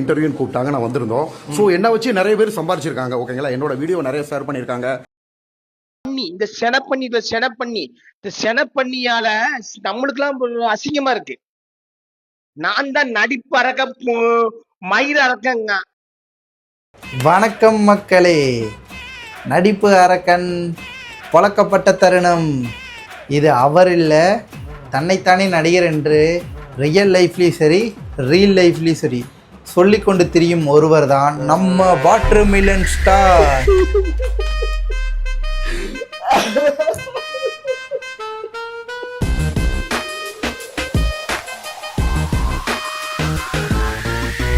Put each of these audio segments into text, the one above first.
இன்டர்வியூன்னு கூப்பிட்டாங்க, நான் வந்திருந்தோம். ஸோ என்ன வச்சு நிறைய பேர் சம்பாரிச்சிருக்காங்க. ஓகேங்களா, என்னோட வீடியோ நிறைய ஷேர் பண்ணியிருக்காங்க. இந்த செனப்பண்ணியால நம்மளுக்குலாம் அசிங்கமா இருக்கு. நான் தான் நடிப்பு அரக்க மயிர் அரக்கங்க. வணக்கம் மக்களே, நடிப்பு அரக்கன் பழக்கப்பட்ட தருணம் இது. அவர் இல்லை, தன்னைத்தானே நடிகர் என்று ரியல் லைஃப்லேயும் சரி ரியல் லைஃப்லேயும் சரி சொல்லிக்கொண்டு திரியும் ஒருவர் தான் நம்ம வாட்டர்மெலன் ஸ்டார்.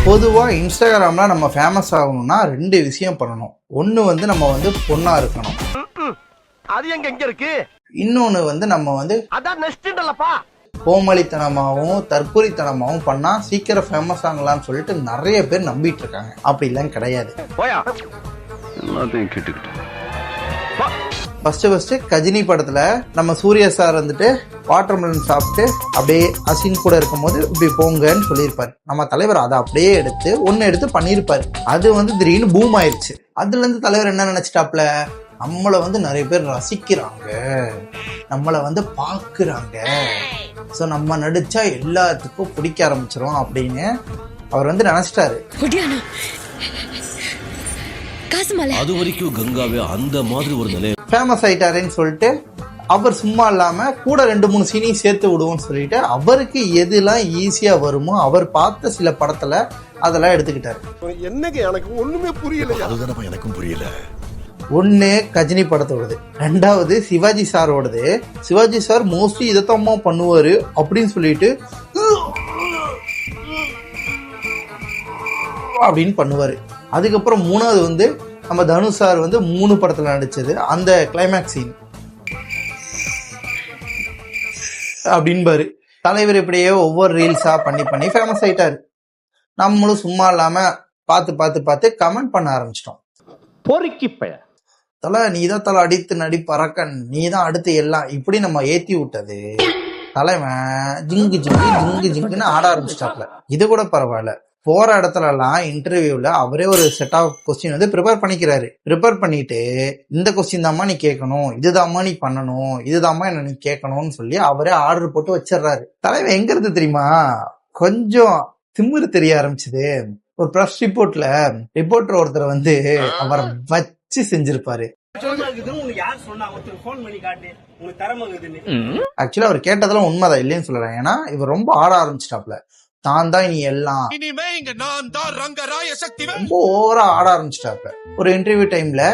பொதுவாக இன்ஸ்டாகிராமில் நம்ம ஃபேமஸ் ஆகணும்னா 2 விஷயம் பண்ணணும். ஒன்று நம்ம பொண்ணாக இருக்கணும். அது எங்க இருக்கு? இன்னொன்று நம்ம அதான் நெக்ஸ்ட்லப்பா கோமளித்தனமாகவும் தற்கொலைத்தனமாகவும் பண்ணால் சீக்கிரம் ஃபேமஸ் ஆகலாம்னு சொல்லிட்டு நிறைய பேர் நம்பிட்டு இருக்காங்க. அப்படிலாம் கிடையாது. ஃபர்ஸ்ட் கஜினி படத்துல நம்ம சூர்யா சார் வாட்டர்மெலன் சாப்பிட்டு அப்படியே அசின் கூட இருக்கும்போது இப்படி போங்கன்னு சொல்லியிருப்பாரு. நம்ம தலைவர் அதை அப்படியே எடுத்து பண்ணியிருப்பாரு. அது திடீர்னு பூம் ஆயிடுச்சு. அதுல இருந்து தலைவர் என்ன நினைச்சிட்டாப்ல, நம்மளை நிறைய பேர் ரசிக்கிறாங்க, நம்மளை பாக்குறாங்க, ஸோ நம்ம நடிச்சா எல்லாத்துக்கும் பிடிக்க ஆரம்பிச்சிரும் அப்படின்னு அவர் நினைச்சிட்டாரு. அது வரைக்கும் கங்காவே அந்த மாதிரி ஒரு நிலை ஃபேமஸ் ஆயிட்டாருன்னு சொல்லிட்டு அவர் சும்மா இல்லாம கூட 2-3 சீனையும் சேர்த்து விடுவோம்னு சொல்லிட்டு அவருக்கு எதுலாம் ஈஸியா வருமோ அவர் பார்த்த சில படத்துல அதெல்லாம் எடுத்துக்கிட்டாரு. என்னங்க எனக்கு ஒண்ணுமே புரியல. அதுதானப்பா எனக்கும் புரியல. ஒன்னு கஜினி படத்தோடது, 2வது சிவாஜி சாரோடது. சிவாஜி சார் மோஸ்ட்லி இதைத்தம்மா பண்ணுவாரு அப்படின்னு சொல்லிட்டு அப்படின்னு பண்ணுவாரு. அதுக்கப்புறம் 3வது நம்ம தனுஷ் சார் 3 படத்துல நடிச்சது அந்த கிளைமேக்ஸ் சீன் அப்படின்பாரு. தலைவர் இப்படியே ஒவ்வொரு ரீல்ஸா பண்ணி ஃபேமஸ் ஆயிட்டாரு. நம்மளும் சும்மா இல்லாம பார்த்து கமெண்ட் பண்ண ஆரம்பிச்சிட்டோம். தலை நீதான் தலை அடித்து நடிப்பு அரக்கன், நீதான் அடுத்து எல்லாம் இப்படி நம்ம ஏத்தி விட்டது. தலைவன் ஜிங்குன்னு ஆட ஆரம்பிச்சிட்டாப்ல. இது கூட பரவாயில்ல, போற இடத்துல எல்லாம் இன்டர்வியூல அவரே ஒரு செட் ஆஃப் கொஸ்டின் ப்ரிப்பேர் பண்ணிக்கிறாரு. ப்ரிப்பேர் பண்ணிட்டு இந்த கொஸ்டின் தாம்மா நீ கேட்கணும், இதுதாம்மா நீ பண்ணணும், இதுதாம்மா என்ன நீ கேட்கணும்னு சொல்லி அவரே ஆர்டர் போட்டு வச்சிடறாரு. தலைவன் எங்க இருந்து தெரியுமா கொஞ்சம் திமிரு தெரிய ஆரம்பிச்சது. ஒரு பிரஸ் ரிப்போர்ட்டர் ஒருத்தர் அவரை வச்சு செஞ்சிருப்பாரு. ஆக்சுவலா அவர் கேட்டதெல்லாம் உண்மைதான், இல்லைன்னு சொல்றேன். ஏன்னா இவர் ரொம்ப ஆட ஆரம்பிச்சிட்டாப்ல. தான் தான் இனி எல்லாம் ரொம்ப ஓவரா ஆட ஆரம்பிச்சிட்டாப்ல. ஒரு இன்டர்வியூ டைம்ல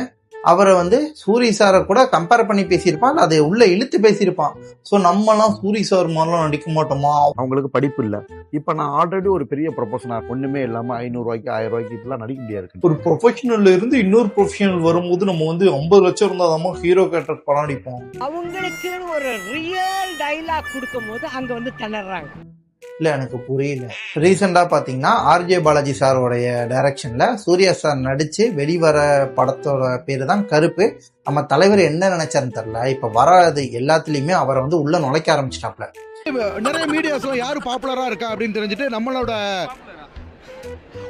அவரை சூரி சாரை கூட கம்பேர் பண்ணி பேசியிருப்பான், அதை உள்ள இழுத்து பேசியிருப்பான். ஸோ நம்மலாம் சூரி சார் மாதிரிலாம் நடிக்க மாட்டோமா, அவங்களுக்கு படிப்பு இல்லை. இப்ப நான் ஆல்ரெடி ஒரு பெரிய ப்ரொஃபஷனா ஒண்ணுமே இல்லாம 500 ரூபாய்க்கு 1000 ரூபாய்க்கு இப்பெல்லாம் நடிக்க முடியாது. ஒரு ப்ரொஃபஷனல்ல இருந்து இன்னொரு ப்ரொஃபஷனல் வரும்போது நம்ம 50 லட்சம் இருந்தாதாம ஹீரோ கேரக்டர் படம் நடிப்போம். அவங்களுக்கு ஒரு ரியல் டைலாக் கொடுக்கும் போது அங்க திணறாங்க. இல்ல எனக்கு புரியல. ரீசெண்டா பாத்தீங்கன்னா ஆர்ஜே பாலாஜி சாரோடைய டைரக்ஷன்ல சூர்யா சார் நடிச்சு வெளிவர படத்தோட பேரு தான் கருப்பு. நம்ம தலைவர் என்ன நினைச்சாருன்னு தெரியல, இப்ப வராது எல்லாத்துலயுமே அவரை உள்ள நுழைக்க ஆரம்பிச்சிட்டாப்ல. நிறைய மீடியாஸ்ல யாரு பாப்புலரா இருக்கா அப்படின்னு தெரிஞ்சுட்டு நம்மளோட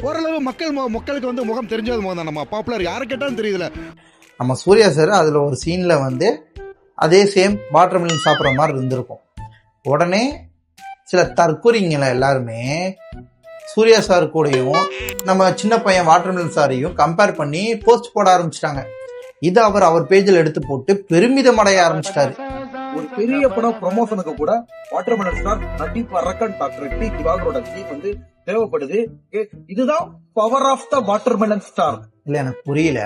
ஓரளவு மக்களுக்கு முகம் தெரிஞ்சது போது நம்ம பாப்புலர் யாரு கேட்டாலும் தெரியுதுல. நம்ம சூர்யா சார் அதுல ஒரு சீன்ல அதே சேம் வாட்டர்மெலன் சாப்பிட்ற மாதிரி இருந்திருக்கும். உடனே சில தற்கொலைங்களை எல்லாருமே சூர்யா சார் கூடயும் நம்ம சின்ன பையன் வாட்டர்மெலன் சாரையும் கம்பேர் பண்ணி போஸ்ட் போட ஆரம்பிச்சிட்டாங்க. இது அவர் பேஜில் எடுத்து போட்டு பெருமிதம் அடைய ஆரம்பிச்சிட்டாரு. ஒரு பெரிய படம் ப்ரொமோஷனுக்கு கூட வாட்டர்மெலன் ஸ்டார் நடிப்பு அரக்கன் டாக்டர் டி திவாகரோட டீம் தேவைப்படுது. இதுதான் power of the watermelon star. இல்ல எனக்கு புரியல.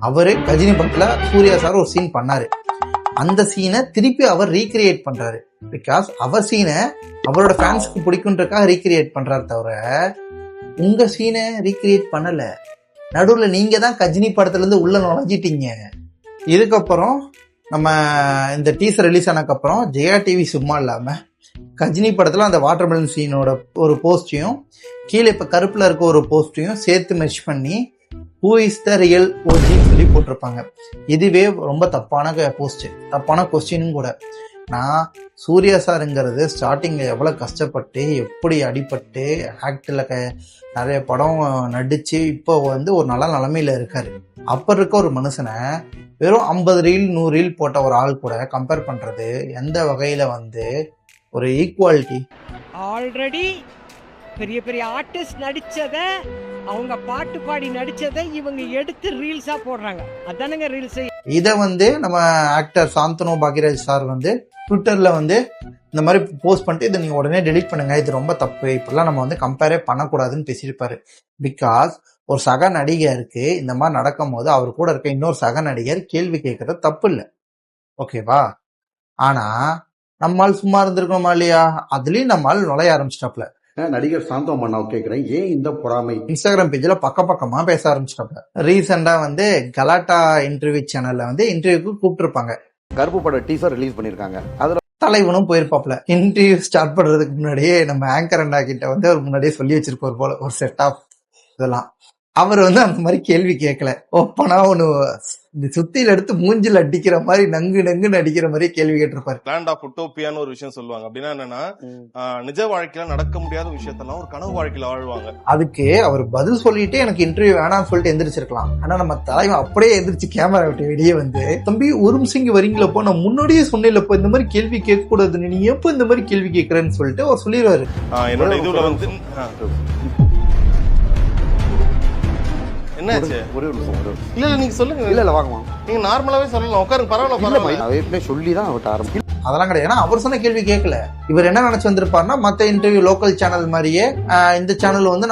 அவரு கஜினி படத்துல சூர்யா சார் ஒரு சீன் பண்ணாரு, அந்த சீனை திருப்பி அவர் ரீக்ரியேட் பண்றாரு. பிகாஸ் அவர் சீனை அவரோட ஃபேன்ஸ்க்கு பிடிக்குன்றக்காக ரீக்ரியேட் பண்றாரு தவிர உங்க சீனை ரீக்ரியேட் பண்ணல. நடுவுல நீங்க தான் கஜினி படத்துல இருந்து உள்ள நுழைஞ்சிட்டீங்க. இதுக்கப்புறம் நம்ம இந்த டீசர் ரிலீஸ் ஆனதுக்கப்புறம் ஜெயா டிவி சும்மா இல்லாம கஜினி படத்துல அந்த வாட்டர்மெலன் சீனோட ஒரு போஸ்டையும் கீழே இப்ப கருப்புல இருக்க ஒரு போஸ்டையும் சேர்த்து மெர்ஜ் பண்ணி ஹூ இஸ் த ரியல் ஓஜின்னு சொல்லி போட்டிருப்பாங்க. இதுவே ரொம்ப தப்பான போஸ்ட், தப்பான கொஸ்டினும் கூட. நான் சூர்யா சாருங்கிறது ஸ்டார்டிங்ல எவ்வளவு கஷ்டப்பட்டு எப்படி அடிபட்டு ஆக்டில் நிறைய படம் நடிச்சு இப்போ வந்து ஒரு நல்ல நிலைமையில இருக்காரு. அப்ப இருக்க ஒரு மனுஷனை வெறும் 50 ரீல் 100 ரீல் போட்ட ஒரு ஆள் கூட கம்பேர் பண்றது எந்த வகையில வந்து ஒரு ஈக்குவாலிட்டி? ஆல்ரெடி பெரிய பெரிய ஆர்டிஸ்ட் நடிச்சதை, அவங்க பாட்டு பாடி நடிச்சதை இவங்க எடுத்து ரீல்ஸா போடுறாங்க. அதானுங்க ரீல்ஸ். இதை வந்து நம்ம ஆக்டர் சாந்தனு பாக்யராஜ் சார் வந்து ட்விட்டர்ல வந்து இந்த மாதிரி போஸ்ட் பண்ணிட்டு இதை நீங்க உடனே டெலீட் பண்ணுங்க, இது ரொம்ப தப்பு, இப்பெல்லாம் நம்ம வந்து கம்பேரே பண்ணக்கூடாதுன்னு பேசியிருப்பாரு. பிகாஸ் ஒரு சக நடிகருக்கு இந்த மாதிரி நடக்கும் போது அவர் கூட இருக்க இன்னொரு சக நடிகர் கேள்வி கேட்கறது தப்பு இல்லை, ஓகேவா? ஆனா நம்மால் சும்மா இருந்திருக்கணுமா இல்லையா? அதுலயும் நம்மால் நுழைய ஆரம்பிச்சிட்டாப்ல. நடிகர் சாந்தம் அண்ணாவை கேட்கிறேன், ஏன் இந்த பொறாமை? இன்ஸ்டாகிராம் பேஜ்ல பக்கமா பேச ஆரம்பிச்சிட்டாப்ல. ரீசெண்டா வந்து கலாட்டா இன்டர்வியூ சேனல்ல வந்து இன்டர்வியூக்கு கூப்பிட்டுருப்பாங்க. கருப்பு பட டீசர் ரிலீஸ் பண்ணிருக்காங்க. அதுல தலைவனும் போயிருப்பாப்ல. இன்டர்வியூ ஸ்டார்ட் பண்றதுக்கு முன்னாடியே நம்ம ஆங்கர் அண்ணா கிட்ட வந்து அவர் முன்னாடியே சொல்லி வச்சிருப்பார் போல ஒரு செட் ஆஃப் இதெல்லாம். அவர் வந்து அந்த மாதிரி கேள்வி கேட்கல, ஓப்பனா ஒண்ணு சுத்தியில எடுத்து மூஞ்சில் அடிக்கிற மாதிரி நங்குன்னு அடிக்கிற மாதிரி கேள்வி கேட்டிருப்பாரு. லேண்ட் ஆஃப் உட்டோப்பியான்னு ஒரு விஷயம் சொல்லுவாங்க. அப்படின்னா என்னன்னா, நிஜ வாழ்க்கையில நடக்க முடியாத விஷயத்தெல்லாம் ஒரு கனவு வாழ்க்கையில வாழ்வாங்க. அதுக்கு அவர் பதில் சொல்லிட்டு எனக்கு இன்டர்வியூ வேணாம்னு சொல்லிட்டு எந்திரிச்சிருக்கலாம். ஆனா நம்ம தலைவன் அப்படியே எந்திரிச்சு கேமரா விட்டு வெளியே வந்து, தம்பி ஒரு நிமிஷம் இங்க வரீங்களப்போ, நான் முன்னாடியே சொன்னேன்லப்போ இந்த மாதிரி கேள்வி கேட்க கூடாதுன்னு, நீ எப்போ இந்த மாதிரி கேள்வி கேட்கறேன்னு சொல்லிட்டு அவர் சொல்லிடுவாரு. என்னோட இதுல வந்து என்னாச்சு? ஒரே ஒரு நிமிஷம். இல்ல நீங்க சொல்லுங்க. இல்ல வாங்க, நீங்க நார்மலாவே சொல்லலாம், உட்காருங்க, பரவாயில்ல. சொல்லிதான் அவர்கிட்ட ஆரம்பிச்சு. அதெல்லாம் கிடையாது. ஏன்னா அவர் சொன்ன கேள்வி கேட்கல. இவர் என்ன நினைச்சு வந்திருப்பாருன்னா, மத்த இன்டர்வியூ லோக்கல் சேனல் மாதிரியே இந்த சேனல் வந்து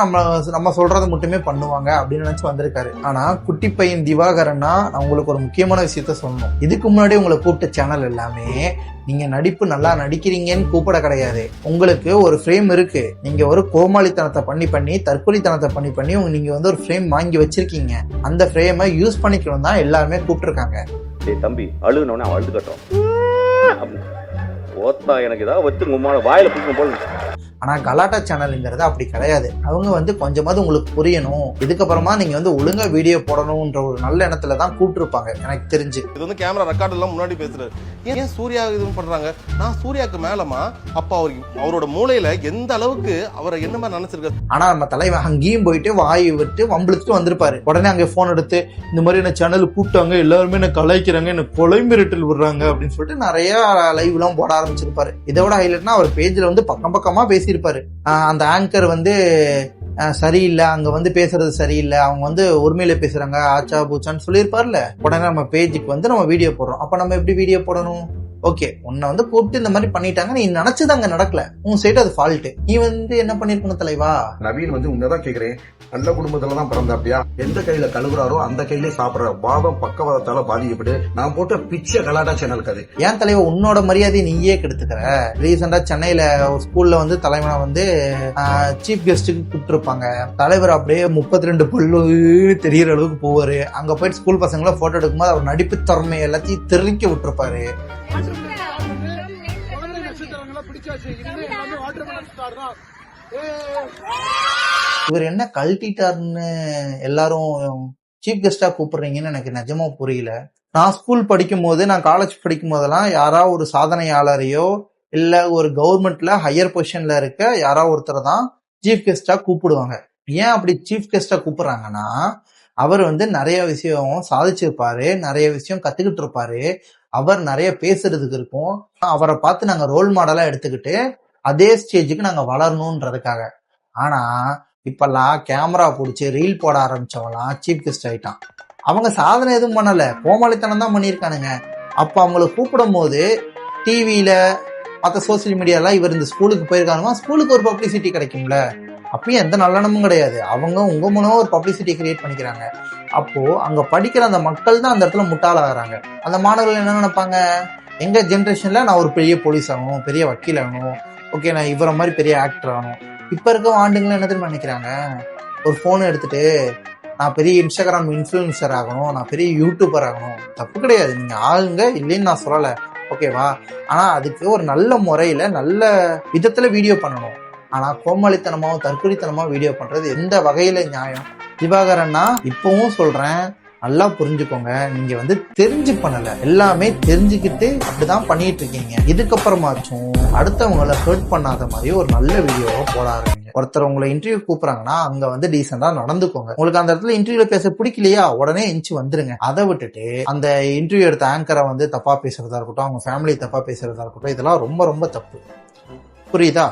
நம்ம சொல்றதை மட்டுமே பண்ணுவாங்க அப்படின்னு நினைச்சு வந்திருக்காரு. ஆனா குட்டி பையன் திவாகரன்னா நான் உங்களுக்கு ஒரு முக்கியமான விஷயத்த சொல்லணும். இதுக்கு முன்னாடி உங்களை கூப்பிட்ட சேனல் எல்லாமே நீங்க நடிப்பு நல்லா நடிக்கிறீங்கன்னு கூப்பிட கிடையாது. உங்களுக்கு ஒரு ஃப்ரேம் இருக்கு, நீங்க ஒரு கோமாளித்தனத்தை பண்ணி தற்கொலைத்தனத்தை பண்ணி நீங்க வந்து ஒரு ஃப்ரேம் வாங்கி வச்சிருக்கீங்க. அந்த ஃப்ரேமை யூஸ் பண்ணிக்கணும் தான் எல்லாருமே கூப்பிட்டுருக்காங்க. தம்பி அழுகுனோடனே அவன் அழுது கட்டுறோம், ஓத்தா எனக்கு ஏதாவது வச்சு உங்களோட வாயில பிடிக்கும் போல. ஆனா கலாட்டா சேனல்ங்கிறது அப்படி கிடையாது. அவங்க வந்து கொஞ்சமாவது உங்களுக்கு புரியணும், இதுக்கப்புறமா நீங்க வந்து ஒழுங்கா வீடியோ போடணும்ன்ற ஒரு நல்ல எண்ணத்துல தான் கூப்பிட்டுருப்பாங்க எனக்கு தெரிஞ்சு. இது வந்து கேமரா ரெக்கார்ட் எல்லாம் முன்னாடி பேசுறாரு. ஏன் சூர்யா இது பண்றாங்க? நான் சூர்யாவுக்கு மேலமா அப்ப அவரோட மூளையில எந்த அளவுக்கு அவரை என்ன மாதிரி நினைச்சிருக்காரு. ஆனா நம்ம தலைவன் அங்கேயும் போயிட்டு வாய் விட்டு வம்பிழுத்துட்டு வந்திருப்பாரு. உடனே அங்கே போன் எடுத்து இந்த மாதிரி என்ன சேனல் கூப்பிட்டாங்க, எல்லாருமே என்ன கலாய்க்கிறாங்க, என்ன கொலை மிரட்டல் விடுறாங்க அப்படின்னு சொல்லிட்டு நிறைய லைவ் எல்லாம் போட ஆரம்பிச்சிருப்பாரு. இதோட ஹைலைட்னா அவர் பேஜ்ல வந்து பக்கமா பேசியிருப்பாரு. அந்த ஆங்கர் வந்து சரியில்லை, அங்க வந்து பேசுறது சரியில்லை, அவங்க வந்து உரிமையில பேசுறாங்க ஆச்சா பூச்சான்னு சொல்லியிருப்பார்ல. உடனே நம்ம பேஜுக்கு வந்து நம்ம வீடியோ போடுறோம். அப்ப நம்ம எப்படி வீடியோ போடணும்? ஓகே, உன்னை வந்து கூப்பிட்டு இந்த மாதிரி பண்ணிட்டாங்க, நீ நினைச்சது அங்க நடக்கல, உன் சைடு அது ஃபால்ட், நீ வந்து என்ன பண்ணிருக்கணும் தலைவா? நவீன் வந்து உன்னதான் கேக்குறேன், நல்ல குடும்பத்துலதான் பிறந்தாப்பியா, எந்த கையில கழுவுறாரோ அந்த கையிலே சாப்பிடுற வாதம் பக்கவாதத்தால பாதிக்கப்பட்டு நான் போட்ட பிச்சை கலாட்டா சேனலுக்கு அது. ஏன் தலைவா உன்னோட மரியாதையை நீயே கெடுத்துக்கிற? ரீசெண்டா சென்னையில ஒரு ஸ்கூல்ல வந்து தலைவனை வந்து சீஃப் கெஸ்டுக்கு கூப்பிட்டு இருப்பாங்க. தலைவர் அப்படியே 32 பல்லு தெரியற அளவுக்கு போவாரு. அங்க போயிட்டு ஸ்கூல் பசங்களை போட்டோ எடுக்கும்போது அவர் நடிப்பு திறமை எல்லாத்தையும் தெரிவிக்க விட்டுருப்பாரு. இவர் என்ன கழட்டிட்டாருன்னு எல்லாரும் சீஃப் கெஸ்டா கூப்பிடுறீங்கன்னு எனக்கு நிஜமா புரியல. நான் ஸ்கூல் படிக்கும் போது, நான் காலேஜ் படிக்கும் போதெல்லாம் யாராவது ஒரு சாதனையாளரையோ இல்ல ஒரு கவர்மெண்ட்ல ஹையர் பொசிஷன்ல இருக்க யாராவது ஒருத்தரை தான் சீஃப் கெஸ்டா கூப்பிடுவாங்க. ஏன் அப்படி சீஃப் கெஸ்டா கூப்பிடுறாங்கன்னா, அவர் வந்து நிறைய விஷயம் சாதிச்சிருப்பாரு, நிறைய விஷயம் கத்துக்கிட்டு இருப்பாரு, அவர் நிறைய பேசுறதுக்கு இருக்கும். அவரை பார்த்து நாங்க ரோல் மாடலா எடுத்துக்கிட்டு அதே ஸ்டேஜுக்கு நாங்க வளரணும்ன்றதுக்காக. ஆனா இப்பெல்லாம் கேமரா பிடிச்சி ரீல் போட ஆரம்பிச்சவங்களாம் சீஃப் கெஸ்ட் ஆயிட்டான். அவங்க சாதனை எதுவும் பண்ணல, கோமாளித்தனம் தான் பண்ணியிருக்கானுங்க. அப்ப அவங்கள கூப்பிடும் போது டிவியில மற்ற சோசியல் மீடியாலாம் இவர் இந்த ஸ்கூலுக்கு போயிருக்கானுமா, ஸ்கூலுக்கு ஒரு பப்ளிசிட்டி கிடைக்கும்ல. அப்பயும் எந்த நல்லெண்ணமும் கிடையாது, அவங்க உங்க மூலமா ஒரு பப்ளிசிட்டி கிரியேட் பண்ணிக்கிறாங்க. அப்போ அங்க படிக்கிற அந்த மக்கள் தான் அந்த இடத்துல முட்டாளாகிறாங்க. அந்த மாணவர்கள் என்ன நினைப்பாங்க, எங்க ஜென்ரேஷன்ல நான் ஒரு பெரிய போலீஸ் ஆகணும், பெரிய வக்கீல் ஆகணும், ஓகே நான் இவரை மாதிரி பெரிய ஆக்டர் ஆகணும். இப்ப இருக்க ஆண்டுங்களும் என்ன தெரியுமா நினைக்கிறாங்க, ஒரு போன் எடுத்துட்டு நான் பெரிய இன்ஸ்டாகிராம் இன்ஃபுளுசர் ஆகணும், நான் பெரிய யூடியூபர் ஆகணும். தப்பு கிடையாது, நீங்க ஆளுங்க இல்லைன்னு நான் சொல்லலை, ஓகேவா? ஆனா அதுக்கு ஒரு நல்ல முறையில நல்ல விதத்துல வீடியோ பண்ணணும். ஆனா கோமாளித்தனமாவும் தற்கொலைத்தனமா வீடியோ பண்றது எந்த வகையில நியாயம்? திவாகரன்னா இப்பவும் சொல்றேன், நல்லா புரிஞ்சுக்கோங்க, நீங்க வந்து தெரிஞ்சு பண்ணல, எல்லாமே தெரிஞ்சுக்கிட்டு அப்படிதான் பண்ணிட்டு இருக்கீங்க. இதுக்கப்புறமாச்சும் அடுத்தவங்களை ஹர்ட் பண்ணாத மாதிரி ஒரு நல்ல வீடியோவை போட ஆரம்பிங்க. ஒருத்தர் உங்களை இன்டர்வியூ கூப்பிடுறாங்கன்னா அங்க வந்து டீசெண்டா நடந்துக்கோங்க. உங்களுக்கு அந்த இடத்துல இன்டர்வியூல பேச பிடிக்கலையா, உடனே எஞ்சி வந்துருங்க. அதை விட்டுட்டு அந்த இன்டர்வியூ எடுத்த ஆங்கரை வந்து தப்பா பேசுறதா இருக்கட்டும், அவங்க ஃபேமிலி தப்பா பேசுறதா இருக்கட்டும், இதெல்லாம் ரொம்ப ரொம்ப தப்பு. புரியுதா?